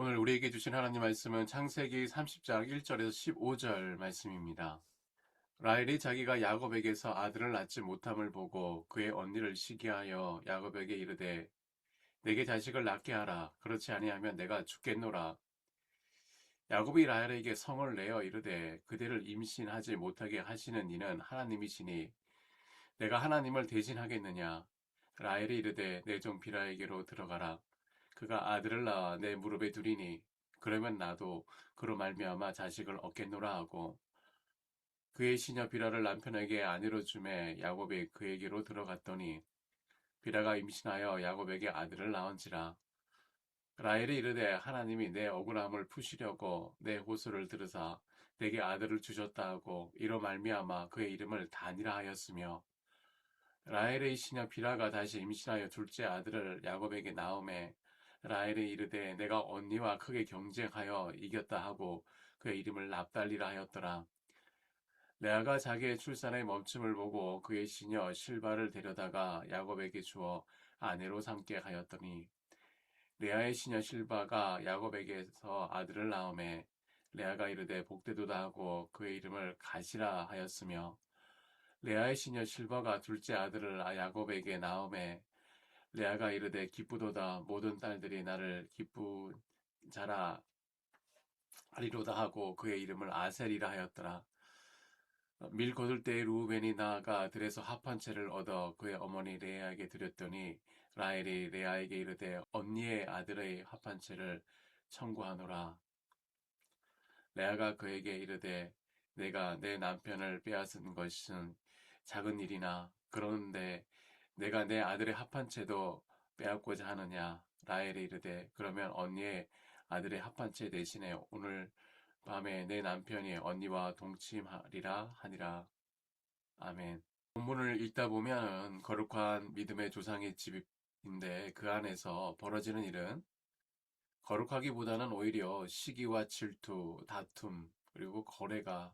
오늘 우리에게 주신 하나님 말씀은 창세기 30장 1절에서 15절 말씀입니다. 라헬이 자기가 야곱에게서 아들을 낳지 못함을 보고 그의 언니를 시기하여 야곱에게 이르되 내게 자식을 낳게 하라. 그렇지 아니하면 내가 죽겠노라. 야곱이 라헬에게 성을 내어 이르되 그대를 임신하지 못하게 하시는 이는 하나님이시니 내가 하나님을 대신하겠느냐. 라헬이 이르되 내 종 비라에게로 들어가라. 그가 아들을 낳아 내 무릎에 두리니 그러면 나도 그로 말미암아 자식을 얻겠노라 하고 그의 시녀 비라를 남편에게 아내로 주매 야곱이 그에게로 들어갔더니 비라가 임신하여 야곱에게 아들을 낳은지라. 라헬이 이르되 하나님이 내 억울함을 푸시려고 내 호소를 들으사 내게 아들을 주셨다 하고 이로 말미암아 그의 이름을 단이라 하였으며 라헬의 시녀 비라가 다시 임신하여 둘째 아들을 야곱에게 낳음에 라헬이 이르되 내가 언니와 크게 경쟁하여 이겼다 하고 그의 이름을 납달리라 하였더라. 레아가 자기의 출산의 멈춤을 보고 그의 시녀 실바를 데려다가 야곱에게 주어 아내로 삼게 하였더니 레아의 시녀 실바가 야곱에게서 아들을 낳음에 레아가 이르되 복되도다 하고 그의 이름을 가시라 하였으며 레아의 시녀 실바가 둘째 아들을 야곱에게 낳음에 레아가 이르되 기쁘도다 모든 딸들이 나를 기쁜 자라 하리로다 하고 그의 이름을 아셀이라 하였더라. 밀 거둘 때에 루벤이 나아가 들에서 합한 채를 얻어 그의 어머니 레아에게 드렸더니 라헬이 레아에게 이르되 언니의 아들의 합한 채를 청구하노라. 레아가 그에게 이르되 내가 내 남편을 빼앗은 것은 작은 일이나 그러는데 내가 내 아들의 합한 채도 빼앗고자 하느냐. 라헬이 이르되 그러면 언니의 아들의 합한 채 대신에 오늘 밤에 내 남편이 언니와 동침하리라 하니라. 아멘. 본문을 읽다 보면 거룩한 믿음의 조상의 집인데 그 안에서 벌어지는 일은 거룩하기보다는 오히려 시기와 질투, 다툼, 그리고 거래가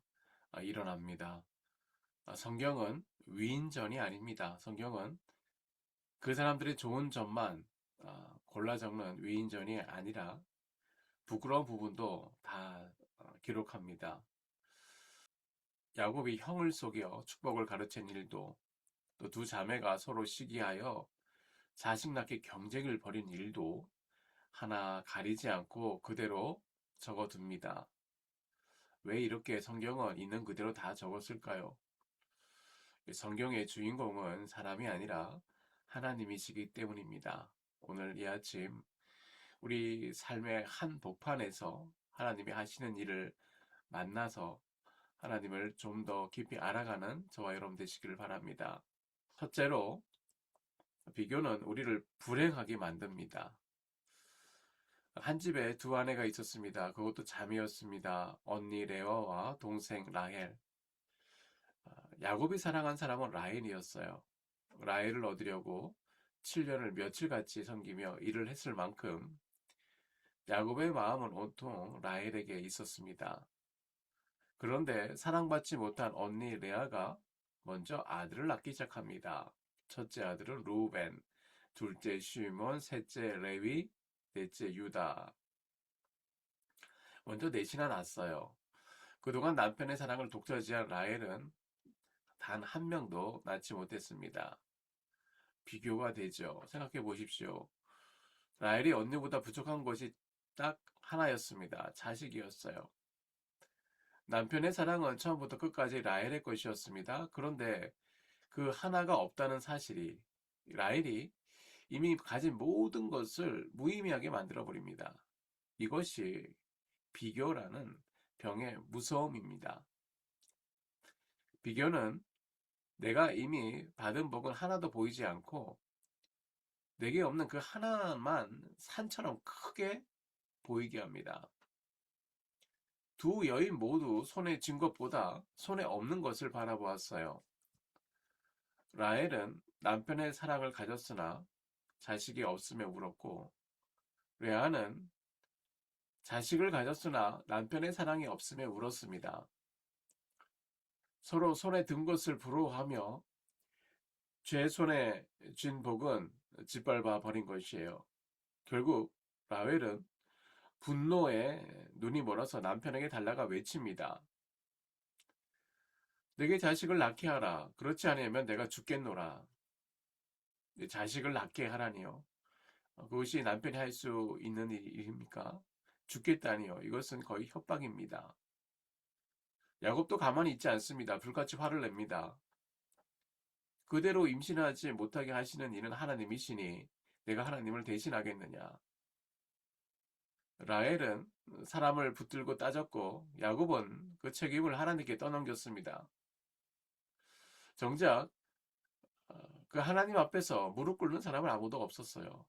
일어납니다. 성경은 위인전이 아닙니다. 성경은 그 사람들의 좋은 점만 골라 적는 위인전이 아니라 부끄러운 부분도 다 기록합니다. 야곱이 형을 속여 축복을 가르친 일도 또 두 자매가 서로 시기하여 자식 낳기 경쟁을 벌인 일도 하나 가리지 않고 그대로 적어둡니다. 왜 이렇게 성경은 있는 그대로 다 적었을까요? 성경의 주인공은 사람이 아니라 하나님이시기 때문입니다. 오늘 이 아침 우리 삶의 한 복판에서 하나님이 하시는 일을 만나서 하나님을 좀 더 깊이 알아가는 저와 여러분 되시기를 바랍니다. 첫째로, 비교는 우리를 불행하게 만듭니다. 한 집에 두 아내가 있었습니다. 그것도 자매였습니다. 언니 레아와 동생 라헬. 야곱이 사랑한 사람은 라헬이었어요. 라헬을 얻으려고 7년을 며칠같이 섬기며 일을 했을 만큼 야곱의 마음은 온통 라헬에게 있었습니다. 그런데 사랑받지 못한 언니 레아가 먼저 아들을 낳기 시작합니다. 첫째 아들은 루벤, 둘째 시몬, 셋째 레위, 넷째 유다. 먼저 넷이나 낳았어요. 그동안 남편의 사랑을 독차지한 라헬은 단 한 명도 낳지 못했습니다. 비교가 되죠. 생각해 보십시오. 라헬이 언니보다 부족한 것이 딱 하나였습니다. 자식이었어요. 남편의 사랑은 처음부터 끝까지 라헬의 것이었습니다. 그런데 그 하나가 없다는 사실이 라헬이 이미 가진 모든 것을 무의미하게 만들어버립니다. 이것이 비교라는 병의 무서움입니다. 비교는 내가 이미 받은 복은 하나도 보이지 않고 내게 없는 그 하나만 산처럼 크게 보이게 합니다. 두 여인 모두 손에 쥔 것보다 손에 없는 것을 바라보았어요. 라헬은 남편의 사랑을 가졌으나 자식이 없음에 울었고, 레아는 자식을 가졌으나 남편의 사랑이 없음에 울었습니다. 서로 손에 든 것을 부러워하며 제 손에 쥔 복은 짓밟아 버린 것이에요. 결국 라헬은 분노에 눈이 멀어서 남편에게 달라가 외칩니다. 내게 자식을 낳게 하라. 그렇지 않으면 내가 죽겠노라. 자식을 낳게 하라니요. 그것이 남편이 할 수 있는 일입니까? 죽겠다니요. 이것은 거의 협박입니다. 야곱도 가만히 있지 않습니다. 불같이 화를 냅니다. 그대로 임신하지 못하게 하시는 이는 하나님이시니 내가 하나님을 대신하겠느냐. 라헬은 사람을 붙들고 따졌고 야곱은 그 책임을 하나님께 떠넘겼습니다. 정작 그 하나님 앞에서 무릎 꿇는 사람은 아무도 없었어요.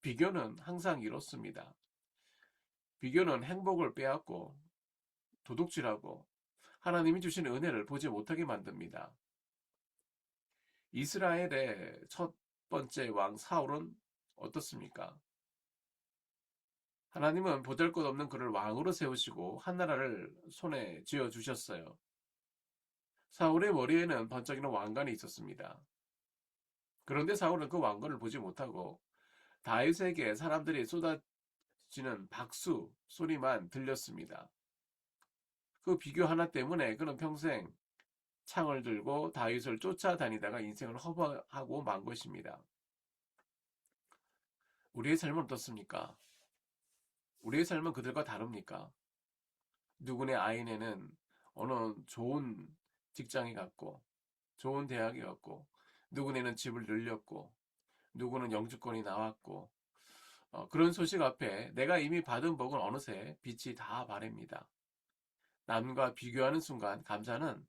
비교는 항상 이렇습니다. 비교는 행복을 빼앗고 도둑질하고 하나님이 주신 은혜를 보지 못하게 만듭니다. 이스라엘의 첫 번째 왕 사울은 어떻습니까? 하나님은 보잘것없는 그를 왕으로 세우시고 한 나라를 손에 쥐어주셨어요. 사울의 머리에는 번쩍이는 왕관이 있었습니다. 그런데 사울은 그 왕관을 보지 못하고 다윗에게 사람들이 쏟아지는 박수 소리만 들렸습니다. 그 비교 하나 때문에 그는 평생 창을 들고 다윗을 쫓아다니다가 인생을 허무하고 만 것입니다. 우리의 삶은 어떻습니까? 우리의 삶은 그들과 다릅니까? 누구네 아이네는 어느 좋은 직장에 갔고 좋은 대학에 갔고 누구네는 집을 늘렸고 누구는 영주권이 나왔고 그런 소식 앞에 내가 이미 받은 복은 어느새 빛이 다 바랍니다. 남과 비교하는 순간 감사는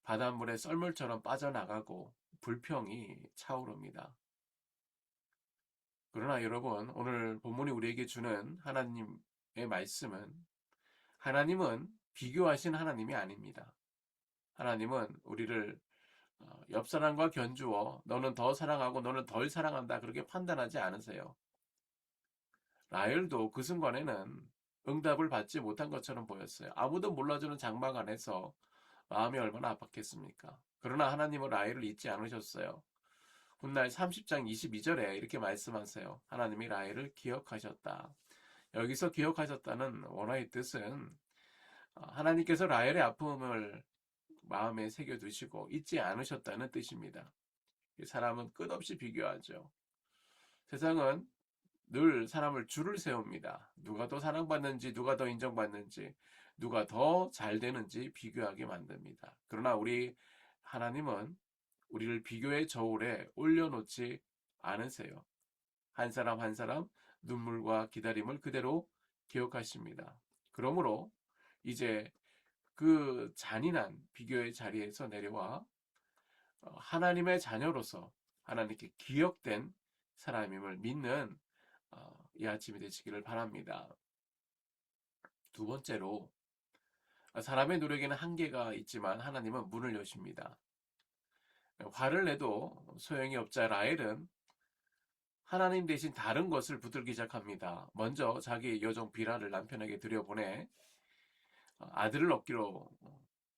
바닷물에 썰물처럼 빠져나가고 불평이 차오릅니다. 그러나 여러분, 오늘 본문이 우리에게 주는 하나님의 말씀은 하나님은 비교하신 하나님이 아닙니다. 하나님은 우리를 옆 사람과 견주어 너는 더 사랑하고 너는 덜 사랑한다 그렇게 판단하지 않으세요. 라헬도 그 순간에는 응답을 받지 못한 것처럼 보였어요. 아무도 몰라주는 장막 안에서 마음이 얼마나 아팠겠습니까? 그러나 하나님은 라헬을 잊지 않으셨어요. 훗날 30장 22절에 이렇게 말씀하세요. 하나님이 라헬을 기억하셨다. 여기서 기억하셨다는 원어의 뜻은 하나님께서 라헬의 아픔을 마음에 새겨두시고 잊지 않으셨다는 뜻입니다. 사람은 끝없이 비교하죠. 세상은 늘 사람을 줄을 세웁니다. 누가 더 사랑받는지, 누가 더 인정받는지, 누가 더 잘 되는지 비교하게 만듭니다. 그러나 우리 하나님은 우리를 비교의 저울에 올려놓지 않으세요. 한 사람 한 사람 눈물과 기다림을 그대로 기억하십니다. 그러므로 이제 그 잔인한 비교의 자리에서 내려와 하나님의 자녀로서 하나님께 기억된 사람임을 믿는 이 아침이 되시기를 바랍니다. 두 번째로 사람의 노력에는 한계가 있지만 하나님은 문을 여십니다. 화를 내도 소용이 없자 라헬은 하나님 대신 다른 것을 붙들기 시작합니다. 먼저 자기 여종 비라를 남편에게 들여보내 아들을 얻기로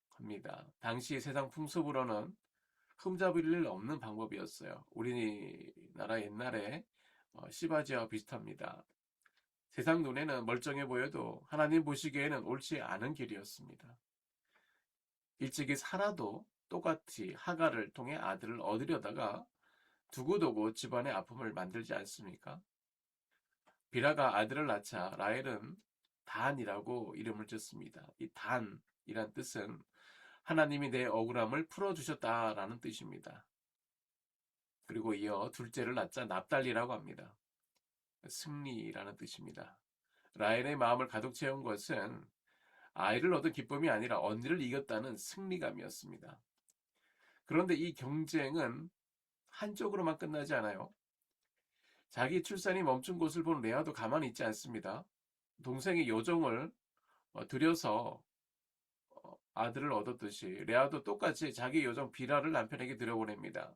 합니다. 당시 세상 풍습으로는 흠잡을 일 없는 방법이었어요. 우리나라 옛날에 시바지와 비슷합니다. 세상 눈에는 멀쩡해 보여도 하나님 보시기에는 옳지 않은 길이었습니다. 일찍이 사라도 똑같이 하가를 통해 아들을 얻으려다가 두고두고 집안의 아픔을 만들지 않습니까? 비라가 아들을 낳자 라헬은 단이라고 이름을 짓습니다. 이 단이란 뜻은 하나님이 내 억울함을 풀어주셨다라는 뜻입니다. 그리고 이어 둘째를 낳자 납달리라고 합니다. 승리라는 뜻입니다. 라헬의 마음을 가득 채운 것은 아이를 얻은 기쁨이 아니라 언니를 이겼다는 승리감이었습니다. 그런데 이 경쟁은 한쪽으로만 끝나지 않아요. 자기 출산이 멈춘 곳을 본 레아도 가만히 있지 않습니다. 동생의 여종을 들여서 아들을 얻었듯이 레아도 똑같이 자기 여종 비라를 남편에게 들여보냅니다.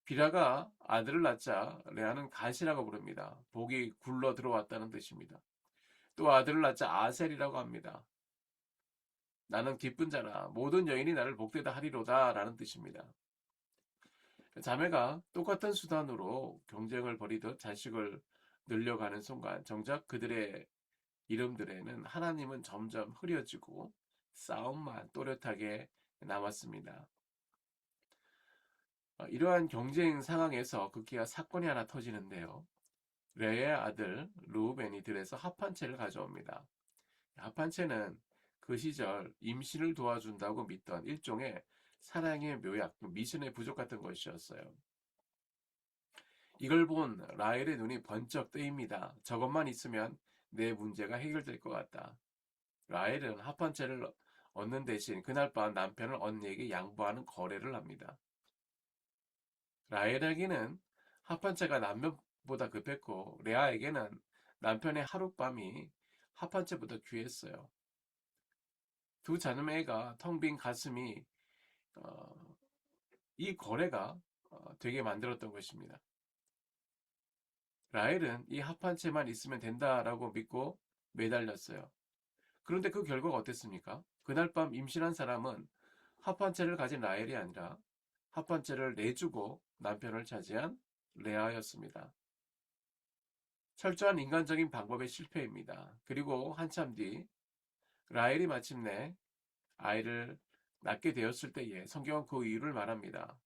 비라가 아들을 낳자 레아는 가시라고 부릅니다. 복이 굴러 들어왔다는 뜻입니다. 또 아들을 낳자 아셀이라고 합니다. 나는 기쁜 자라 모든 여인이 나를 복되다 하리로다 라는 뜻입니다. 자매가 똑같은 수단으로 경쟁을 벌이듯 자식을 늘려가는 순간 정작 그들의 이름들에는 하나님은 점점 흐려지고 싸움만 또렷하게 남았습니다. 이러한 경쟁 상황에서 급기야 사건이 하나 터지는데요. 레의 아들 르우벤이 들에서 합판체를 가져옵니다. 합판체는 그 시절 임신을 도와준다고 믿던 일종의 사랑의 묘약, 미신의 부족 같은 것이었어요. 이걸 본 라헬의 눈이 번쩍 뜨입니다. 저것만 있으면 내 문제가 해결될 것 같다. 라헬은 합판체를 얻는 대신 그날 밤 남편을 언니에게 양보하는 거래를 합니다. 라헬에게는 합판체가 남편보다 급했고 레아에게는 남편의 하룻밤이 합판체보다 귀했어요. 두 자매가 텅 빈 가슴이 어, 이 거래가 되게 만들었던 것입니다. 라헬은 이 합판체만 있으면 된다라고 믿고 매달렸어요. 그런데 그 결과가 어땠습니까? 그날 밤 임신한 사람은 합판체를 가진 라헬이 아니라 합판체를 내주고 남편을 차지한 레아였습니다. 철저한 인간적인 방법의 실패입니다. 그리고 한참 뒤 라헬이 마침내 아이를 낳게 되었을 때에 성경은 그 이유를 말합니다.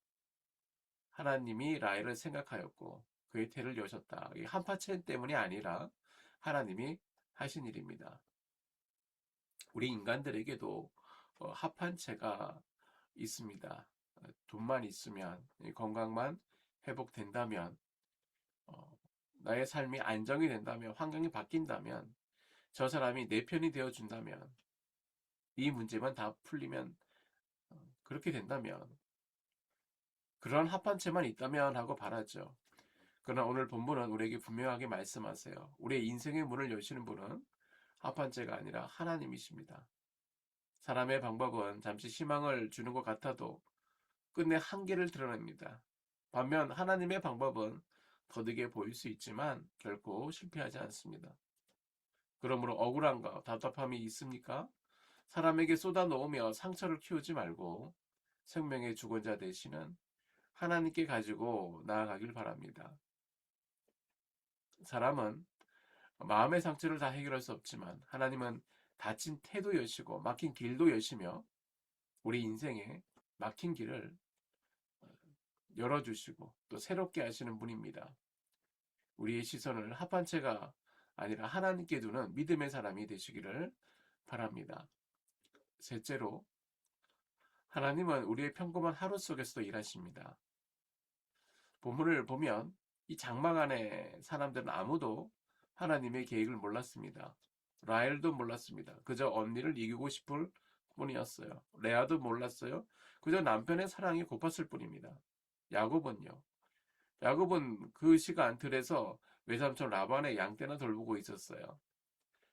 하나님이 라헬을 생각하였고 그의 태를 여셨다. 이 한파체 때문이 아니라 하나님이 하신 일입니다. 우리 인간들에게도 합한체가 있습니다. 돈만 있으면, 건강만 회복된다면, 어, 나의 삶이 안정이 된다면, 환경이 바뀐다면, 저 사람이 내 편이 되어준다면, 이 문제만 다 풀리면, 그렇게 된다면, 그런 합한체만 있다면 하고 바라죠. 그러나 오늘 본문은 우리에게 분명하게 말씀하세요. 우리의 인생의 문을 여시는 분은 합한체가 아니라 하나님이십니다. 사람의 방법은 잠시 희망을 주는 것 같아도 끝내 한계를 드러냅니다. 반면 하나님의 방법은 더디게 보일 수 있지만 결코 실패하지 않습니다. 그러므로 억울함과 답답함이 있습니까? 사람에게 쏟아놓으며 상처를 키우지 말고 생명의 주권자 되시는 하나님께 가지고 나아가길 바랍니다. 사람은 마음의 상처를 다 해결할 수 없지만 하나님은 닫힌 태도 여시고 막힌 길도 여시며 우리 인생에 막힌 길을 열어주시고 또 새롭게 하시는 분입니다. 우리의 시선을 합한체가 아니라 하나님께 두는 믿음의 사람이 되시기를 바랍니다. 셋째로, 하나님은 우리의 평범한 하루 속에서도 일하십니다. 본문을 보면 이 장막 안에 사람들은 아무도 하나님의 계획을 몰랐습니다. 라헬도 몰랐습니다. 그저 언니를 이기고 싶을 뿐이었어요. 레아도 몰랐어요. 그저 남편의 사랑이 고팠을 뿐입니다. 야곱은요. 야곱은 그 시간 들에서 외삼촌 라반의 양떼나 돌보고 있었어요.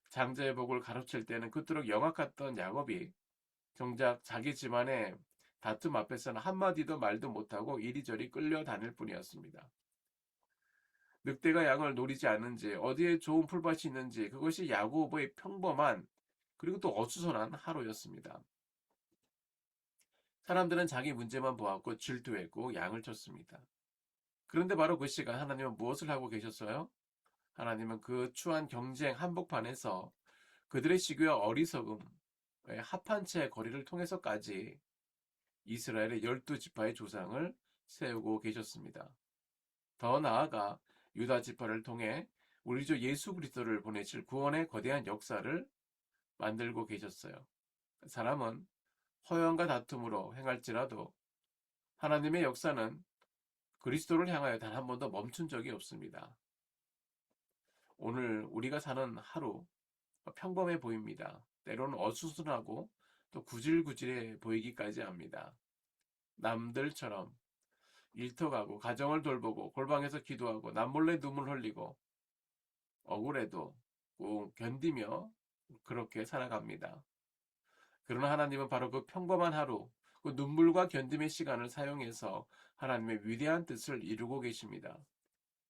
장자의 복을 가로챌 때는 그토록 영악했던 야곱이 정작 자기 집안의 다툼 앞에서는 한마디도 말도 못하고 이리저리 끌려다닐 뿐이었습니다. 늑대가 양을 노리지 않는지 어디에 좋은 풀밭이 있는지 그것이 야곱의 평범한 그리고 또 어수선한 하루였습니다. 사람들은 자기 문제만 보았고 질투했고 양을 쳤습니다. 그런데 바로 그 시간 하나님은 무엇을 하고 계셨어요? 하나님은 그 추한 경쟁 한복판에서 그들의 시기와 어리석음, 합한 채 거리를 통해서까지 이스라엘의 12지파의 조상을 세우고 계셨습니다. 더 나아가 유다 지파를 통해 우리 주 예수 그리스도를 보내실 구원의 거대한 역사를 만들고 계셨어요. 사람은 허영과 다툼으로 행할지라도 하나님의 역사는 그리스도를 향하여 단 한 번도 멈춘 적이 없습니다. 오늘 우리가 사는 하루 평범해 보입니다. 때로는 어수선하고 또 구질구질해 보이기까지 합니다. 남들처럼 일터가고 가정을 돌보고 골방에서 기도하고 남몰래 눈물 흘리고 억울해도 꼭 견디며 그렇게 살아갑니다. 그러나 하나님은 바로 그 평범한 하루, 그 눈물과 견딤의 시간을 사용해서 하나님의 위대한 뜻을 이루고 계십니다.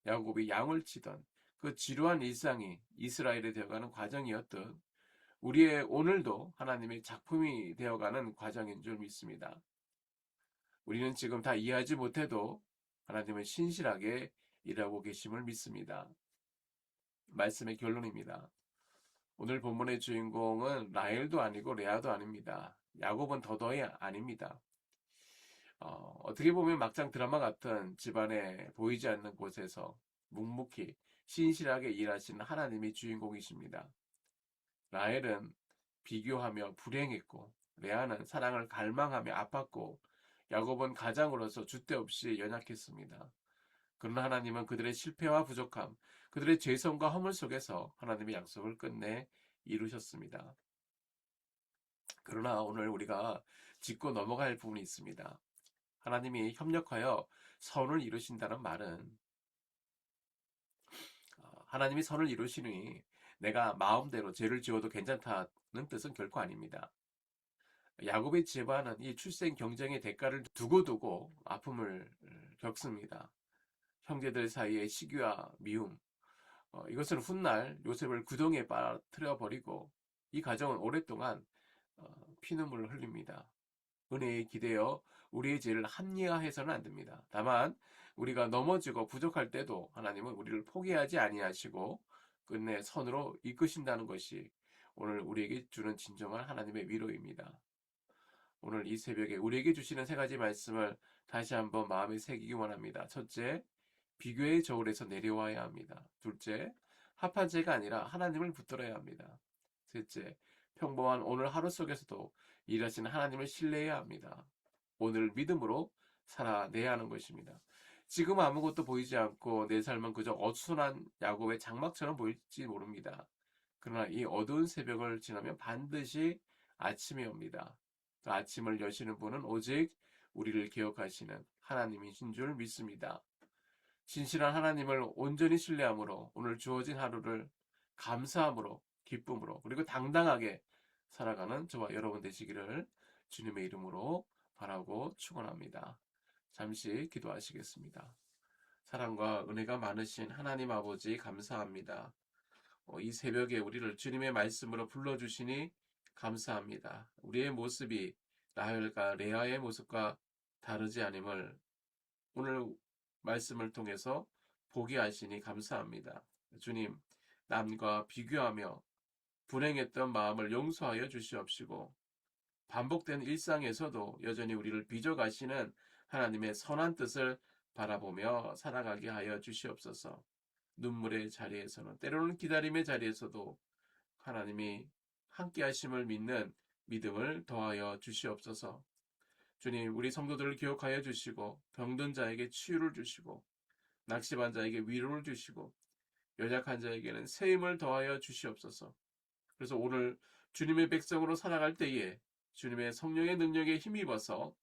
야곱이 양을 치던 그 지루한 일상이 이스라엘이 되어가는 과정이었듯 우리의 오늘도 하나님의 작품이 되어가는 과정인 줄 믿습니다. 우리는 지금 다 이해하지 못해도 하나님은 신실하게 일하고 계심을 믿습니다. 말씀의 결론입니다. 오늘 본문의 주인공은 라헬도 아니고 레아도 아닙니다. 야곱은 더더이 아닙니다. 어떻게 보면 막장 드라마 같은 집안에 보이지 않는 곳에서 묵묵히 신실하게 일하시는 하나님이 주인공이십니다. 라헬은 비교하며 불행했고 레아는 사랑을 갈망하며 아팠고 야곱은 가장으로서 줏대 없이 연약했습니다. 그러나 하나님은 그들의 실패와 부족함, 그들의 죄성과 허물 속에서 하나님의 약속을 끝내 이루셨습니다. 그러나 오늘 우리가 짚고 넘어갈 할 부분이 있습니다. 하나님이 협력하여 선을 이루신다는 말은 하나님이 선을 이루시니 내가 마음대로 죄를 지어도 괜찮다는 뜻은 결코 아닙니다. 야곱의 집안은 이 출생 경쟁의 대가를 두고두고 아픔을 겪습니다. 형제들 사이의 시기와 미움, 이것은 훗날 요셉을 구덩이에 빠뜨려 버리고 이 가정은 오랫동안 피눈물을 흘립니다. 은혜에 기대어 우리의 죄를 합리화해서는 안 됩니다. 다만 우리가 넘어지고 부족할 때도 하나님은 우리를 포기하지 아니하시고 끝내 선으로 이끄신다는 것이 오늘 우리에게 주는 진정한 하나님의 위로입니다. 오늘 이 새벽에 우리에게 주시는 세 가지 말씀을 다시 한번 마음에 새기기 원합니다. 첫째, 비교의 저울에서 내려와야 합니다. 둘째, 합한 죄가 아니라 하나님을 붙들어야 합니다. 셋째, 평범한 오늘 하루 속에서도 일하시는 하나님을 신뢰해야 합니다. 오늘 믿음으로 살아내야 하는 것입니다. 지금 아무것도 보이지 않고 내 삶은 그저 어수선한 야곱의 장막처럼 보일지 모릅니다. 그러나 이 어두운 새벽을 지나면 반드시 아침이 옵니다. 그 아침을 여시는 분은 오직 우리를 기억하시는 하나님이신 줄 믿습니다. 진실한 하나님을 온전히 신뢰함으로 오늘 주어진 하루를 감사함으로 기쁨으로 그리고 당당하게 살아가는 저와 여러분 되시기를 주님의 이름으로 바라고 축원합니다. 잠시 기도하시겠습니다. 사랑과 은혜가 많으신 하나님 아버지 감사합니다. 이 새벽에 우리를 주님의 말씀으로 불러주시니 감사합니다. 우리의 모습이 라헬과 레아의 모습과 다르지 않음을 오늘 말씀을 통해서 보게 하시니 감사합니다. 주님, 남과 비교하며 불행했던 마음을 용서하여 주시옵시고 반복된 일상에서도 여전히 우리를 빚어가시는 하나님의 선한 뜻을 바라보며 살아가게 하여 주시옵소서. 눈물의 자리에서는 때로는 기다림의 자리에서도 하나님이 함께 하심을 믿는 믿음을 더하여 주시옵소서. 주님, 우리 성도들을 기억하여 주시고 병든 자에게 치유를 주시고 낙심한 자에게 위로를 주시고 연약한 자에게는 새 힘을 더하여 주시옵소서. 그래서 오늘 주님의 백성으로 살아갈 때에 주님의 성령의 능력에 힘입어서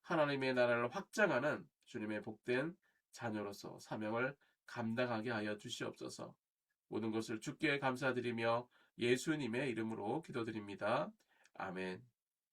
하나님의 나라를 확장하는 주님의 복된 자녀로서 사명을 감당하게 하여 주시옵소서. 모든 것을 주께 감사드리며 예수님의 이름으로 기도드립니다. 아멘.